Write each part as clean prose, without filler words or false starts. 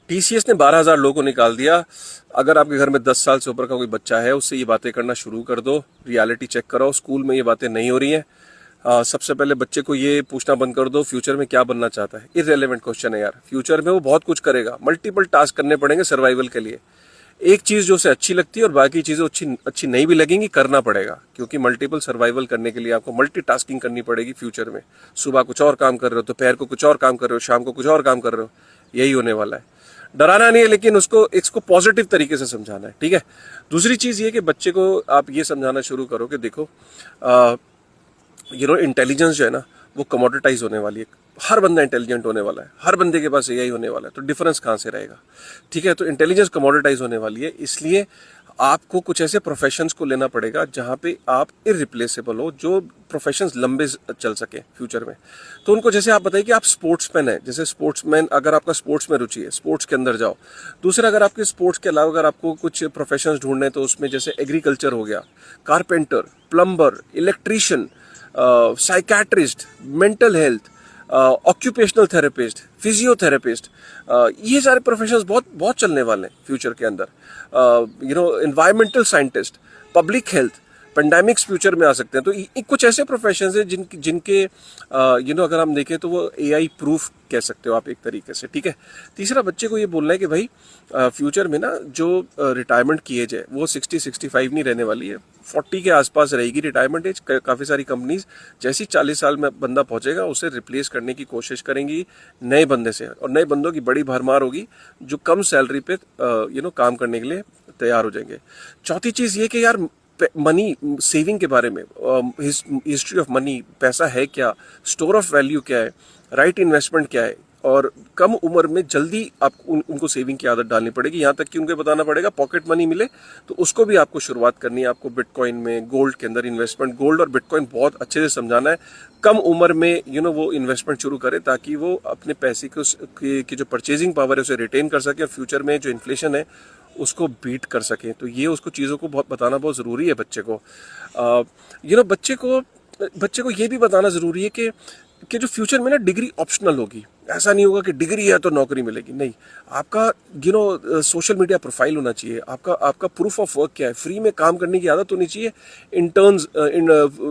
TCS ने 12,000 लोगों को निकाल दिया। अगर आपके घर में 10 साल से ऊपर का कोई बच्चा है, उससे ये बातें करना शुरू कर दो, रियलिटी चेक कराओ, स्कूल में ये बातें नहीं हो रही हैं। सबसे पहले बच्चे को ये पूछना बंद कर दो फ्यूचर में क्या बनना चाहता है। इररिलेवेंट क्वेश्चन है यार, फ्यूचर में वो बहुत कुछ करेगा, मल्टीपल टास्क करने पड़ेंगे सर्वाइवल के लिए। एक चीज जो उसे अच्छी लगती है और बाकी चीजें अच्छी नहीं भी लगेंगी, करना पड़ेगा, क्योंकि मल्टीपल सर्वाइवल करने के लिए आपको मल्टीटास्किंग करनी पड़ेगी फ्यूचर में। सुबह कुछ और काम कर रहे हो, दोपहर को कुछ और काम कर रहे हो, शाम को कुछ और काम कर रहे हो, यही होने वाला है। डराना नहीं है, लेकिन उसको इसको पॉजिटिव तरीके से समझाना है, ठीक है। दूसरी चीज ये कि बच्चे को आप ये समझाना शुरू करो कि देखो इंटेलिजेंस जो है ना, वो कमोडिटाइज होने वाली है। हर बंदा इंटेलिजेंट होने वाला है, हर बंदे के पास एआई होने वाला है, तो डिफरेंस कहाँ से रहेगा, ठीक है। तो इंटेलिजेंस कमोडिटाइज होने वाली है, इसलिए आपको कुछ ऐसे प्रोफेशंस को लेना पड़ेगा जहां पे आप इररिप्लेसेबल हो, जो प्रोफेशंस लंबे चल सके फ्यूचर में। तो उनको जैसे आप बताइए कि आप स्पोर्ट्समैन है, जैसे स्पोर्ट्समैन, अगर आपका स्पोर्ट्स में रुचि है, स्पोर्ट्स के अंदर जाओ। दूसरा, अगर आपके स्पोर्ट्स के अलावा अगर आपको कुछ प्रोफेशंस ढूंढने, तो उसमें जैसे एग्रीकल्चर हो गया, carpenter, plumber, electrician, psychiatrist, mental health, occupational therapist, physiotherapist, ये सारे प्रोफेशंस बहुत बहुत चलने वाले हैं फ्यूचर के अंदर। Environmental scientist, public health, pandemics future में आ सकते हैं। तो कुछ ऐसे प्रोफेशंस हैं जिनके अगर हम देखें तो वो एआई प्रूफ कह सकते हो आप एक तरीके से, ठीक है। तीसरा, बच्चे को ये बोलना है कि भाई फ्यूचर में ना जो रिटायरमेंट की एज है वो 60-65 नहीं रहने वाली है, 40 के आसपास रहेगी रिटायरमेंट एज। काफ़ी सारी कंपनीज जैसी 40 साल में बंदा पहुंचेगा उसे रिप्लेस करने की कोशिश करेंगी नए बंदे से, और नए बंदों की बड़ी भरमार होगी जो कम सैलरी पे काम करने के लिए तैयार हो जाएंगे। चौथी चीज़ ये कि यार मनी सेविंग के बारे में, हिस्ट्री ऑफ मनी, पैसा है क्या, स्टोर ऑफ वैल्यू क्या है, राइट इन्वेस्टमेंट क्या है, और कम उम्र में जल्दी आपको उनको सेविंग की आदत डालनी पड़ेगी। यहाँ तक कि उनको बताना पड़ेगा पॉकेट मनी मिले तो उसको भी आपको शुरुआत करनी है। आपको बिटकॉइन में, गोल्ड के अंदर इन्वेस्टमेंट, गोल्ड और बिटकॉइन बहुत अच्छे से समझाना है। कम उम्र में वो इन्वेस्टमेंट शुरू करे ताकि वो अपने पैसे की जो परचेजिंग पावर है उसे रिटेन कर सके, और फ्यूचर में जो इन्फ्लेशन है उसको बीट कर सके। तो ये उसको चीज़ों को बहुत बताना बहुत ज़रूरी है बच्चे को। बच्चे को ये भी बताना ज़रूरी है कि जो फ्यूचर में ना डिग्री ऑप्शनल होगी। ऐसा नहीं होगा कि डिग्री है तो नौकरी मिलेगी, नहीं। आपका सोशल मीडिया प्रोफाइल होना चाहिए, आपका प्रूफ ऑफ वर्क क्या है, फ्री में काम करने की आदत होनी चाहिए।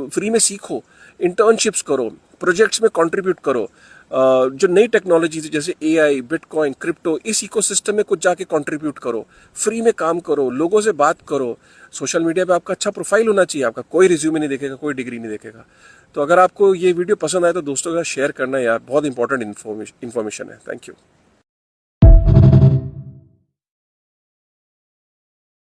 फ्री में सीखो, इंटर्नशिप्स करो, प्रोजेक्ट्स में कंट्रीब्यूट करो, जो नई टेक्नोलॉजी जैसे एआई, बिटकॉइन, क्रिप्टो, इस इकोसिस्टम में कुछ जाके कंट्रीब्यूट करो, फ्री में काम करो, लोगों से बात करो। सोशल मीडिया पे आपका अच्छा प्रोफाइल होना चाहिए, आपका कोई रिज्यूमे नहीं देखेगा, कोई डिग्री नहीं देखेगा। तो अगर आपको ये वीडियो पसंद आए तो दोस्तों के साथ शेयर करना यार, बहुत इंपॉर्टेंट इन्फॉर्मेशन है। Thank you.